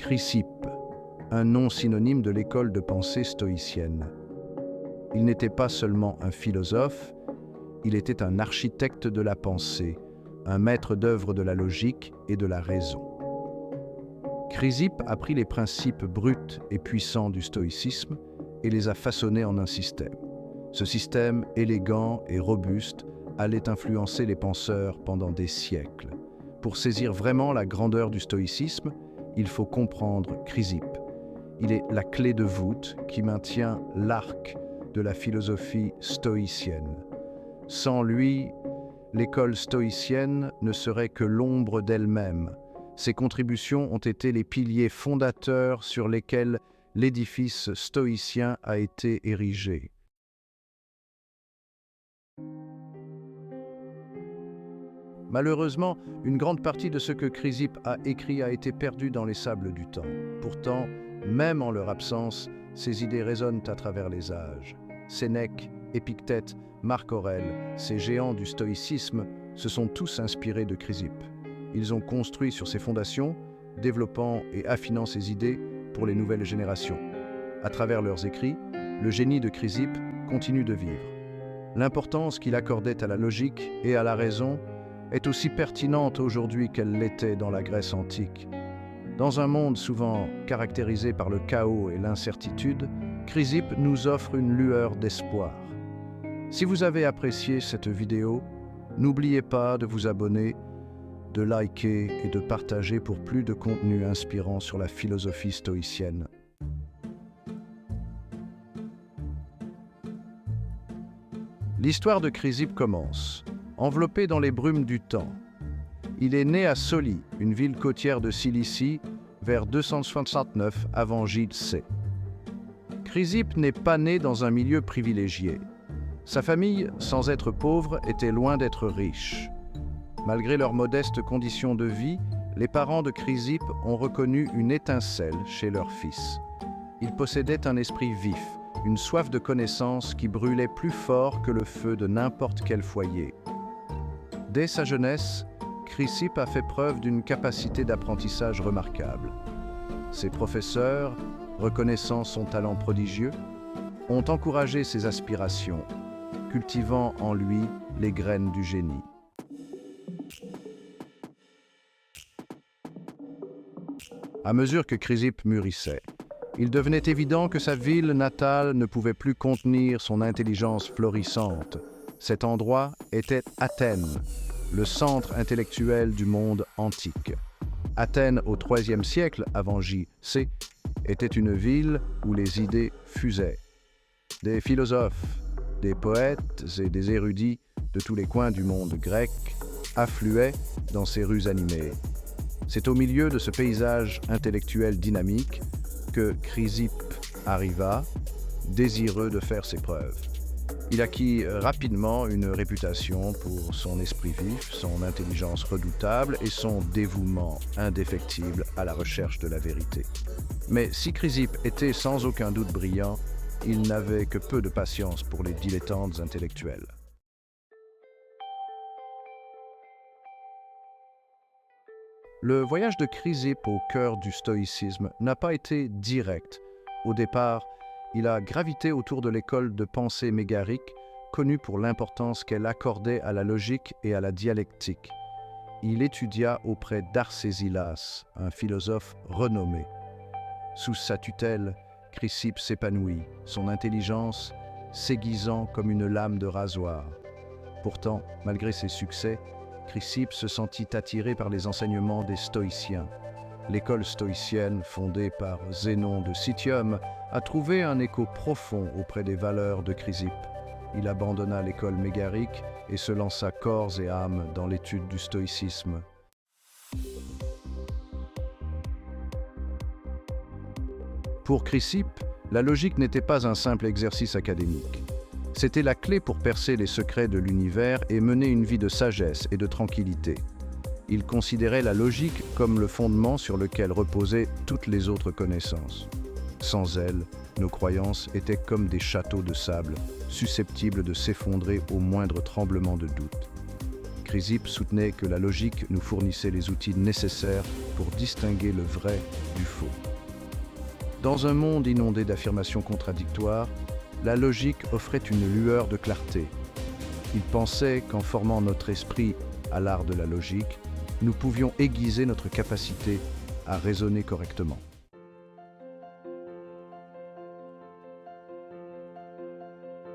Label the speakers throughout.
Speaker 1: Chrysippe, un nom synonyme de l'école de pensée stoïcienne. Il n'était pas seulement un philosophe, il était un architecte de la pensée, un maître d'œuvre de la logique et de la raison. Chrysippe a pris les principes bruts et puissants du stoïcisme et les a façonnés en un système. Ce système, élégant et robuste, allait influencer les penseurs pendant des siècles. Pour saisir vraiment la grandeur du stoïcisme, il faut comprendre Chrysippe. Il est la clé de voûte qui maintient l'arc de la philosophie stoïcienne. Sans lui, l'école stoïcienne ne serait que l'ombre d'elle-même. Ses contributions ont été les piliers fondateurs sur lesquels l'édifice stoïcien a été érigé. Malheureusement, une grande partie de ce que Chrysippe a écrit a été perdue dans les sables du temps. Pourtant, même en leur absence, ses idées résonnent à travers les âges. Sénèque, Épictète, Marc Aurèle, ces géants du stoïcisme, se sont tous inspirés de Chrysippe. Ils ont construit sur ses fondations, développant et affinant ses idées pour les nouvelles générations. À travers leurs écrits, le génie de Chrysippe continue de vivre. L'importance qu'il accordait à la logique et à la raison est aussi pertinente aujourd'hui qu'elle l'était dans la Grèce antique. Dans un monde souvent caractérisé par le chaos et l'incertitude, Chrysippe nous offre une lueur d'espoir. Si vous avez apprécié cette vidéo, n'oubliez pas de vous abonner, de liker et de partager pour plus de contenu inspirant sur la philosophie stoïcienne. L'histoire de Chrysippe commence. Enveloppé dans les brumes du temps. Il est né à Soli, une ville côtière de Cilicie, vers 269 avant J.C. Chrysippe n'est pas né dans un milieu privilégié. Sa famille, sans être pauvre, était loin d'être riche. Malgré leurs modestes conditions de vie, les parents de Chrysippe ont reconnu une étincelle chez leur fils. Il possédait un esprit vif, une soif de connaissance qui brûlait plus fort que le feu de n'importe quel foyer. Dès sa jeunesse, Chrysippe a fait preuve d'une capacité d'apprentissage remarquable. Ses professeurs, reconnaissant son talent prodigieux, ont encouragé ses aspirations, cultivant en lui les graines du génie. À mesure que Chrysippe mûrissait, il devenait évident que sa ville natale ne pouvait plus contenir son intelligence florissante. Cet endroit était Athènes, le centre intellectuel du monde antique. Athènes, au IIIe siècle avant J.C., était une ville où les idées fusaient. Des philosophes, des poètes et des érudits de tous les coins du monde grec affluaient dans ces rues animées. C'est au milieu de ce paysage intellectuel dynamique que Chrysippe arriva, désireux de faire ses preuves. Il acquit rapidement une réputation pour son esprit vif, son intelligence redoutable et son dévouement indéfectible à la recherche de la vérité. Mais si Chrysippe était sans aucun doute brillant, il n'avait que peu de patience pour les dilettantes intellectuels. Le voyage de Chrysippe au cœur du stoïcisme n'a pas été direct. Au départ, il a gravité autour de l'école de pensée mégarique, connue pour l'importance qu'elle accordait à la logique et à la dialectique. Il étudia auprès d'Arcésilas, un philosophe renommé. Sous sa tutelle, Chrysippe s'épanouit, son intelligence s'aiguisant comme une lame de rasoir. Pourtant, malgré ses succès, Chrysippe se sentit attiré par les enseignements des stoïciens. L'école stoïcienne, fondée par Zénon de Citium, a trouvé un écho profond auprès des valeurs de Chrysippe. Il abandonna l'école mégarique et se lança corps et âme dans l'étude du stoïcisme. Pour Chrysippe, la logique n'était pas un simple exercice académique. C'était la clé pour percer les secrets de l'univers et mener une vie de sagesse et de tranquillité. Il considérait la logique comme le fondement sur lequel reposaient toutes les autres connaissances. Sans elle, nos croyances étaient comme des châteaux de sable, susceptibles de s'effondrer au moindre tremblement de doute. Chrysippe soutenait que la logique nous fournissait les outils nécessaires pour distinguer le vrai du faux. Dans un monde inondé d'affirmations contradictoires, la logique offrait une lueur de clarté. Il pensait qu'en formant notre esprit à l'art de la logique, nous pouvions aiguiser notre capacité à raisonner correctement.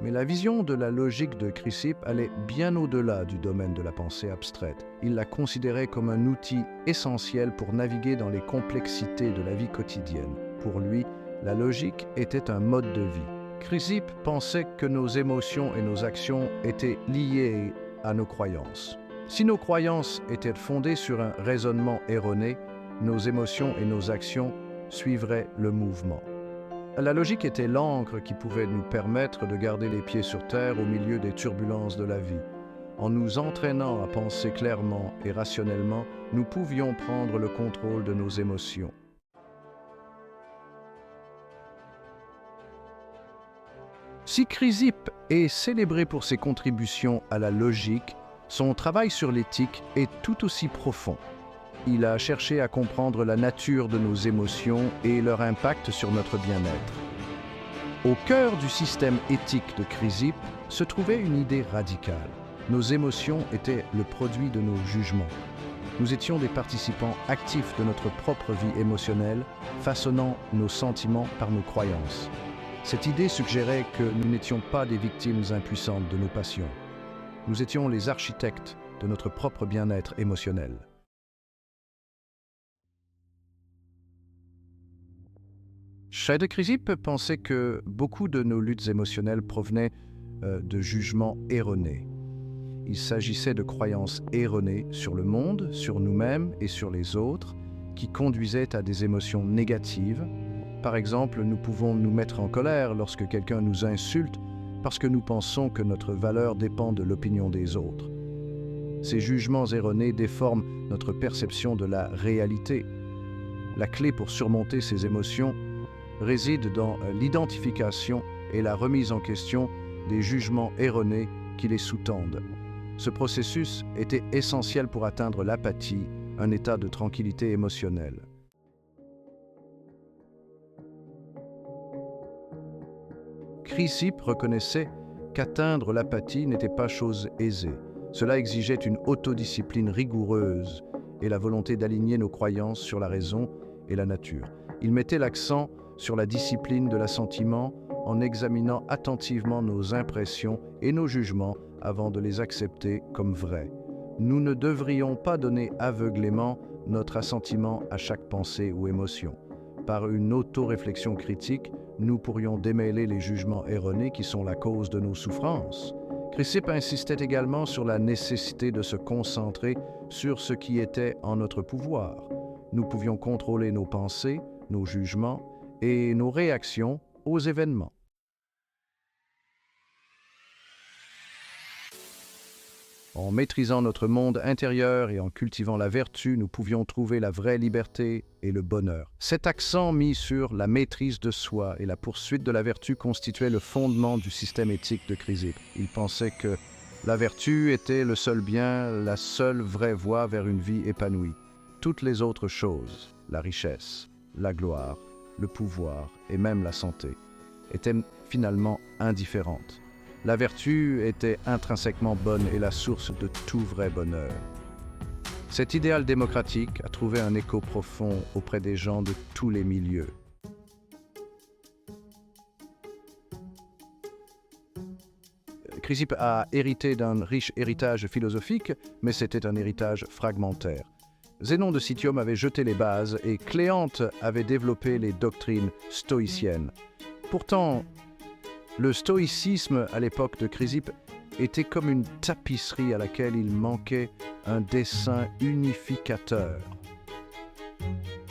Speaker 1: Mais la vision de la logique de Chrysippe allait bien au-delà du domaine de la pensée abstraite. Il la considérait comme un outil essentiel pour naviguer dans les complexités de la vie quotidienne. Pour lui, la logique était un mode de vie. Chrysippe pensait que nos émotions et nos actions étaient liées à nos croyances. Si nos croyances étaient fondées sur un raisonnement erroné, nos émotions et nos actions suivraient le mouvement. La logique était l'encre qui pouvait nous permettre de garder les pieds sur terre au milieu des turbulences de la vie. En nous entraînant à penser clairement et rationnellement, nous pouvions prendre le contrôle de nos émotions. Si Chrysippe est célébré pour ses contributions à la logique, son travail sur l'éthique est tout aussi profond. Il a cherché à comprendre la nature de nos émotions et leur impact sur notre bien-être. Au cœur du système éthique de Chrysippe se trouvait une idée radicale. Nos émotions étaient le produit de nos jugements. Nous étions des participants actifs de notre propre vie émotionnelle, façonnant nos sentiments par nos croyances. Cette idée suggérait que nous n'étions pas des victimes impuissantes de nos passions. Nous étions les architectes de notre propre bien-être émotionnel. Scheide Chrysippe pensait que beaucoup de nos luttes émotionnelles provenaient de jugements erronés. Il s'agissait de croyances erronées sur le monde, sur nous-mêmes et sur les autres, qui conduisaient à des émotions négatives. Par exemple, nous pouvons nous mettre en colère lorsque quelqu'un nous insulte parce que nous pensons que notre valeur dépend de l'opinion des autres. Ces jugements erronés déforment notre perception de la réalité. La clé pour surmonter ces émotions réside dans l'identification et la remise en question des jugements erronés qui les sous-tendent. Ce processus était essentiel pour atteindre l'apathie, un état de tranquillité émotionnelle. Chrysippe reconnaissait qu'atteindre l'apathie n'était pas chose aisée. Cela exigeait une autodiscipline rigoureuse et la volonté d'aligner nos croyances sur la raison et la nature. Il mettait l'accent sur la discipline de l'assentiment en examinant attentivement nos impressions et nos jugements avant de les accepter comme vrais. Nous ne devrions pas donner aveuglément notre assentiment à chaque pensée ou émotion. Par une auto-réflexion critique, nous pourrions démêler les jugements erronés qui sont la cause de nos souffrances. Chrysippe insistait également sur la nécessité de se concentrer sur ce qui était en notre pouvoir. Nous pouvions contrôler nos pensées, nos jugements et nos réactions aux événements. En maîtrisant notre monde intérieur et en cultivant la vertu, nous pouvions trouver la vraie liberté et le bonheur. Cet accent mis sur la maîtrise de soi et la poursuite de la vertu constituait le fondement du système éthique de Chrysippe. Il pensait que la vertu était le seul bien, la seule vraie voie vers une vie épanouie. Toutes les autres choses, la richesse, la gloire, le pouvoir et même la santé, étaient finalement indifférentes. La vertu était intrinsèquement bonne et la source de tout vrai bonheur. Cet idéal démocratique a trouvé un écho profond auprès des gens de tous les milieux. Chrysippe a hérité d'un riche héritage philosophique, mais c'était un héritage fragmentaire. Zénon de Citium avait jeté les bases et Cléante avait développé les doctrines stoïciennes. Pourtant, le stoïcisme à l'époque de Chrysippe était comme une tapisserie à laquelle il manquait un dessin unificateur.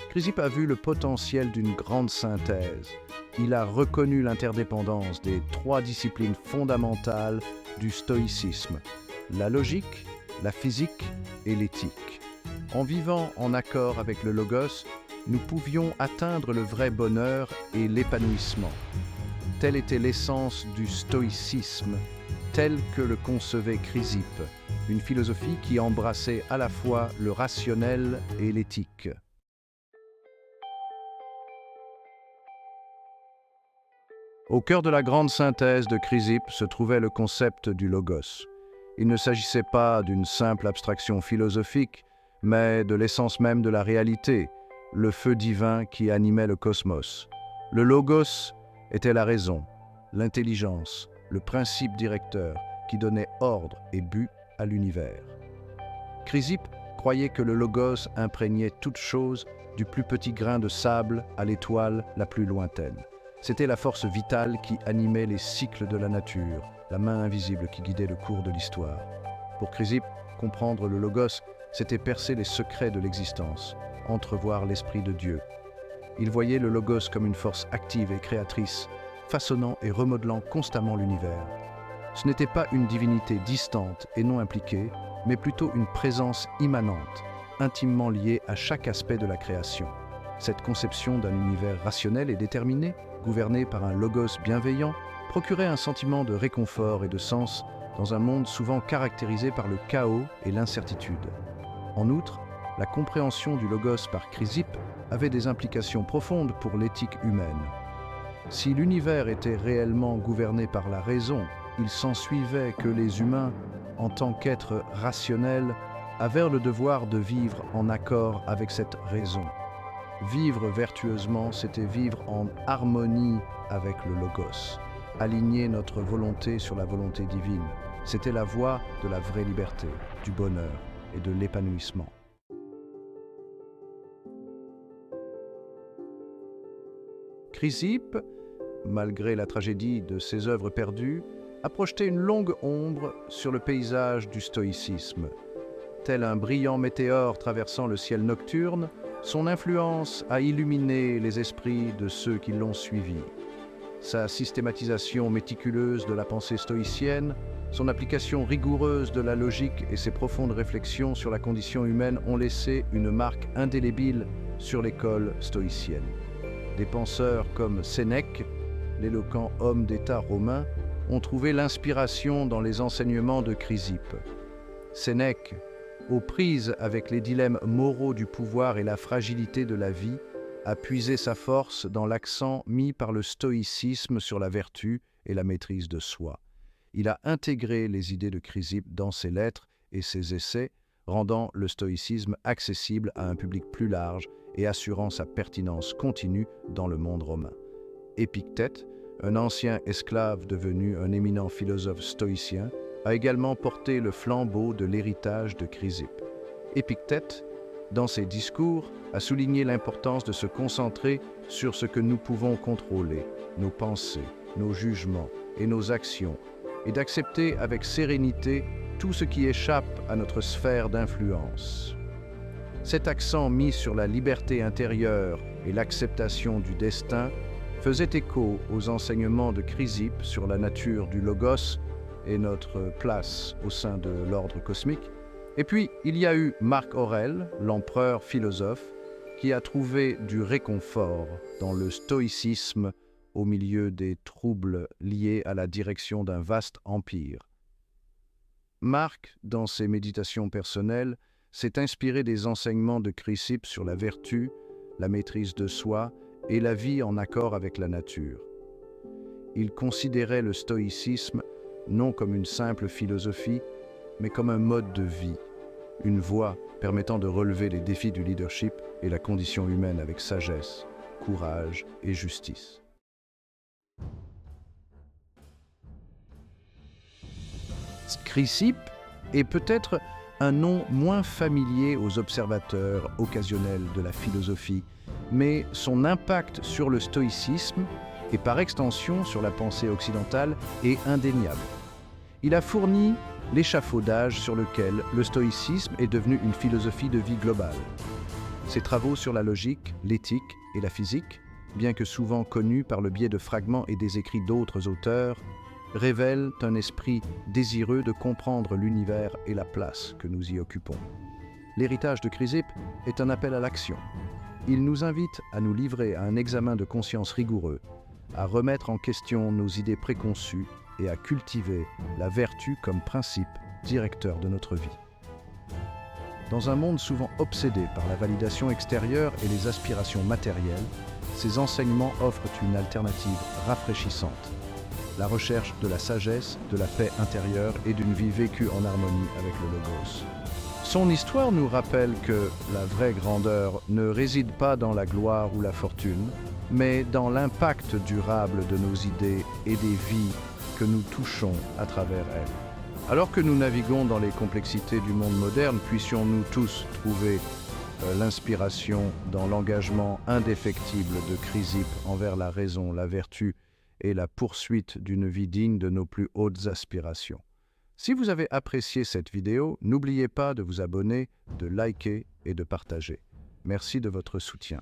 Speaker 1: Chrysippe a vu le potentiel d'une grande synthèse. Il a reconnu l'interdépendance des trois disciplines fondamentales du stoïcisme, la logique, la physique et l'éthique. En vivant en accord avec le logos, nous pouvions atteindre le vrai bonheur et l'épanouissement. Telle était l'essence du stoïcisme, tel que le concevait Chrysippe. une philosophie qui embrassait à la fois le rationnel et l'éthique. Au cœur de la grande synthèse de Chrysippe se trouvait le concept du logos. Il ne s'agissait pas d'une simple abstraction philosophique, mais de l'essence même de la réalité, le feu divin qui animait le cosmos. Le logos était la raison, l'intelligence, le principe directeur qui donnait ordre et but à l'univers. Chrysippe croyait que le logos imprégnait toute chose, du plus petit grain de sable à l'étoile la plus lointaine. C'était la force vitale qui animait les cycles de la nature, la main invisible qui guidait le cours de l'histoire. Pour Chrysippe, comprendre le logos, c'était percer les secrets de l'existence, entrevoir l'esprit de Dieu. Il voyait le logos comme une force active et créatrice, façonnant et remodelant constamment l'univers. Ce n'était pas une divinité distante et non impliquée, mais plutôt une présence immanente, intimement liée à chaque aspect de la création. Cette conception d'un univers rationnel et déterminé, gouverné par un logos bienveillant, procurait un sentiment de réconfort et de sens dans un monde souvent caractérisé par le chaos et l'incertitude. En outre, la compréhension du logos par Chrysippe avait des implications profondes pour l'éthique humaine. Si l'univers était réellement gouverné par la raison, il s'ensuivait que les humains, en tant qu'êtres rationnels, avaient le devoir de vivre en accord avec cette raison. Vivre vertueusement, c'était vivre en harmonie avec le logos. Aligner notre volonté sur la volonté divine, c'était la voie de la vraie liberté, du bonheur et de l'épanouissement. Chrysippe, malgré la tragédie de ses œuvres perdues, a projeté une longue ombre sur le paysage du stoïcisme. Tel un brillant météore traversant le ciel nocturne, son influence a illuminé les esprits de ceux qui l'ont suivi. Sa systématisation méticuleuse de la pensée stoïcienne, son application rigoureuse de la logique et ses profondes réflexions sur la condition humaine ont laissé une marque indélébile sur l'école stoïcienne. Des penseurs comme Sénèque, l'éloquent homme d'État romain, ont trouvé l'inspiration dans les enseignements de Chrysippe. Sénèque, aux prises avec les dilemmes moraux du pouvoir et la fragilité de la vie, a puisé sa force dans l'accent mis par le stoïcisme sur la vertu et la maîtrise de soi. Il a intégré les idées de Chrysippe dans ses lettres et ses essais, rendant le stoïcisme accessible à un public plus large et assurant sa pertinence continue dans le monde romain. Épictète, un ancien esclave devenu un éminent philosophe stoïcien, a également porté le flambeau de l'héritage de Chrysippe. Épictète, dans ses discours, a souligné l'importance de se concentrer sur ce que nous pouvons contrôler, nos pensées, nos jugements et nos actions, et d'accepter avec sérénité tout ce qui échappe à notre sphère d'influence. Cet accent mis sur la liberté intérieure et l'acceptation du destin faisait écho aux enseignements de Chrysippe sur la nature du logos et notre place au sein de l'ordre cosmique. Et puis, il y a eu Marc Aurèle, l'empereur philosophe, qui a trouvé du réconfort dans le stoïcisme au milieu des troubles liés à la direction d'un vaste empire. Marc, dans ses méditations personnelles, s'est inspiré des enseignements de Chrysippe sur la vertu, la maîtrise de soi et la vie en accord avec la nature. Il considérait le stoïcisme non comme une simple philosophie, mais comme un mode de vie, une voie permettant de relever les défis du leadership et la condition humaine avec sagesse, courage et justice. Chrysippe est peut-être un nom moins familier aux observateurs occasionnels de la philosophie, mais son impact sur le stoïcisme et par extension sur la pensée occidentale est indéniable. Il a fourni l'échafaudage sur lequel le stoïcisme est devenu une philosophie de vie globale. Ses travaux sur la logique, l'éthique et la physique, bien que souvent connus par le biais de fragments et des écrits d'autres auteurs, révèlent un esprit désireux de comprendre l'univers et la place que nous y occupons. L'héritage de Chrysippe est un appel à l'action. Il nous invite à nous livrer à un examen de conscience rigoureux, à remettre en question nos idées préconçues et à cultiver la vertu comme principe directeur de notre vie. Dans un monde souvent obsédé par la validation extérieure et les aspirations matérielles, ces enseignements offrent une alternative rafraîchissante. La recherche de la sagesse, de la paix intérieure et d'une vie vécue en harmonie avec le Logos. Son histoire nous rappelle que la vraie grandeur ne réside pas dans la gloire ou la fortune, mais dans l'impact durable de nos idées et des vies que nous touchons à travers elles. Alors que nous naviguons dans les complexités du monde moderne, puissions-nous tous trouver l'inspiration dans l'engagement indéfectible de Chrysippe envers la raison, la vertu et la poursuite d'une vie digne de nos plus hautes aspirations. Si vous avez apprécié cette vidéo, n'oubliez pas de vous abonner, de liker et de partager. Merci de votre soutien.